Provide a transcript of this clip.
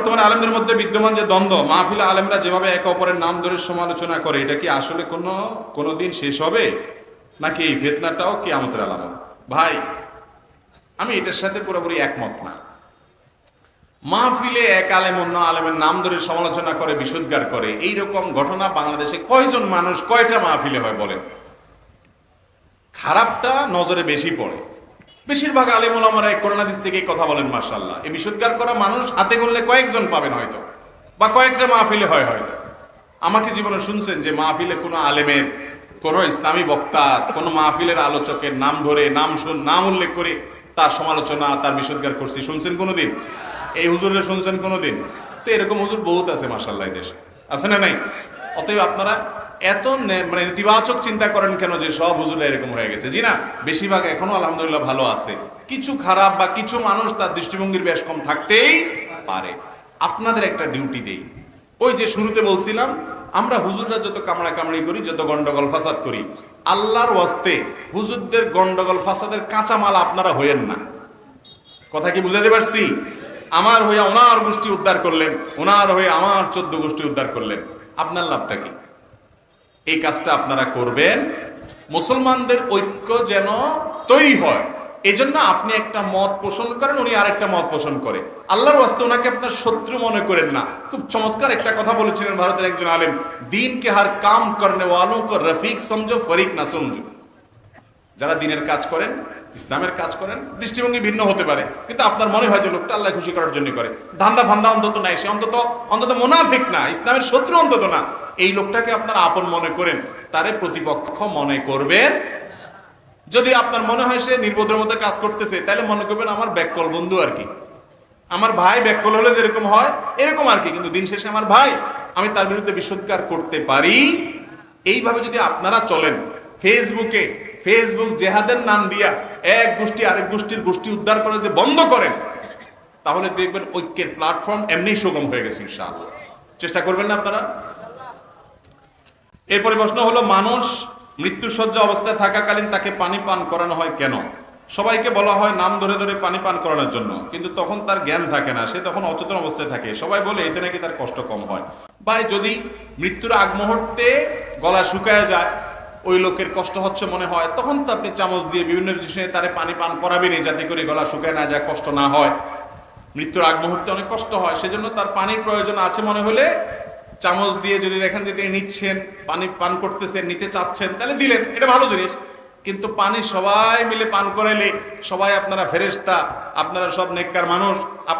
বর্তমানে আলেমদের মধ্যে বিদ্যমান যে দ্বন্দ্ব, মাহফিলে আলেমরা যেভাবে একে অপরের নাম ধরে সমালোচনা করে, এটা কি আসলে কোনো দিন শেষ হবে, নাকি এই ফিতনাটাও কিয়ামতের আলামত? ভাই, আমি এটার সাথে পুরোপুরি একমত না। মাহফিলে এক আলেম অন্য আলেমের নাম ধরে সমালোচনা করে, বিশুদ্ধার করে, এইরকম ঘটনা বাংলাদেশে কয়জন মানুষ কয়টা মাহফিলে হয় বলেন? খারাপটা নজরে বেশি পড়ে। বেশিরভাগ আলেম ওলামারা এই করোনা দিস থেকে কথা বলেন, মাশাআল্লাহ। এই বিশুদ্ধার করা মানুষ হাতে গুনলে কয়েকজন পাবেন হয়তো, বা কয়েকটা মাহফিলে হয় হয়তো। আমাকে জীবনে শুনছেন যে মাহফিলে কোনো আলেমের, কোনো ইসলামী বক্তা, কোনো মাহফিলের আলোচকের নাম ধরে নাম উল্লেখ করে তার সমালোচনা, তার বিশুদ্ধার করছি শুনছেন কোনোদিন? এই হুজুরের শুনছেন কোনোদিন? তো এরকম হুজুর বহুত আছে মাশাআল্লাহ, দেশে আছে না নাই? অতএব আপনারা এত নেতিবাচক চিন্তা করেন কেন যে সব হুজুর এরকম হয়ে গেছে? জি না, বেশিরভাগ এখনো আলহামদুলিল্লাহ ভালো আছে। কিছু খারাপ বা কিছু মানুষ তার দৃষ্টিভঙ্গির বেশ কম থাকতেই পারে। আপনাদের একটা ডিউটি দেই, ওই যে শুরুতে বলছিলাম, আমরা হুজুররা যত কামড়াকামড়ি করি, যত গন্ডগোল ফাসাদ করি, আল্লাহর ওয়াস্তে হুজুরদের গন্ডগোল ফাসাদের কাঁচামাল আপনারা হইয়েন না। কথা কি বুঝাতে পারছি? আমার হয়ে ওনার গোষ্ঠী উদ্ধার করলেন, ওনার হয়ে আমার 14 গোষ্ঠী উদ্ধার করলেন, আপনার লাভটা কি? এই কাজটা আপনারা করবেন, মুসলমানদের ঐক্য যেন তৈরি হয়। এই জন্য আপনি একটা মত পোষণ করেন, উনি আরেকটা মত পোষণ করে, আল্লাহর ওয়াস্তে ওনাকে আপনার শত্রু মনে করেন না। খুব চমৎকার একটা কথা বলেছিলেন ভারতের একজন আলেম, দিন কে হার কাম করনে ওয়ালোं को রফিক সমঝো, ফরিক না সমঝো। যারা দিনের কাজ করেন, ইসলামের কাজ করেন, দৃষ্টিভঙ্গি ভিন্ন হতে পারে, কিন্তু আপনার মনে হয় যে লোকটা আল্লাহ খুশি করার জন্য করে, ধান্দা ফান্দা অন্তত নাই, সে অন্তত মুনাফিক না, ইসলামের শত্রু অন্তত না, এই লোকটাকে আপনার আপন মনে করেন, তারে প্রতিপক্ষ মনে করবেন। যদি আপনার মনে হয় সে নির্বোধের মতো কাজ করতেছে, তাহলে মনে করবেন আমার ব্যাককল বন্ধু আর কি, আমার ভাই ব্যাককল হলে যেরকম হয় এরকম আর কি, কিন্তু দিন শেষে আমার ভাই, আমি তার বিরুদ্ধে বিশুদ্ধার করতে পারি। এইভাবে যদি আপনারা চলেন, ফেসবুক জেহাদের নাম দিয়া এক গোষ্ঠী আরেক গোষ্ঠী উদ্ধার করে যদি বন্ধ করেন, তাহলে দেখবেন ঐক্যের প্ল্যাটফর্ম এমনি সুগম হয়ে গেছে ইনশাআল্লাহ। চেষ্টা করবেন না আপনারা? এরপরে প্রশ্ন হলো, মানুষ মৃত্যুসজ্জা অবস্থায় থাকাকালীন তাকে পানি পান করানো হয় কেন? সবাইকে বলা হয় নাম ধরে ধরে পানি পান করানোর জন্য, কিন্তু তখন তার জ্ঞান থাকে না, সে তখন অচেতন অবস্থায় থাকে, সবাই বলে এতে নাকি তার কষ্ট কম হয়। ভাই, যদি মৃত্যুর আগ মুহূর্তে গলা শুকায় যায়, ওই লোকের কষ্ট হচ্ছে মনে হয়, তখন তো আপনি চামচ দিয়ে বিভিন্ন বিষয়ে তারে পানি পান করাবেনই, যাতে করে গলা শুকায় না যায়, কষ্ট না হয়। মৃত্যুর আগ মুহূর্তে অনেক কষ্ট হয়, সেজন্য তার পানির প্রয়োজন আছে মনে হলে চামচ দিয়ে যদি দেখেন যে তিনি নিচ্ছেন, পানি পান করতেছেন, নিতে চাচ্ছেন, তাহলে দিলেন, এটা ভালো জিনিস। কিন্তু পানি সবাই মিলে পান করাইলে, সবাই আপনারা ফেরেশতা, আপনারা সব নেককার মানুষ,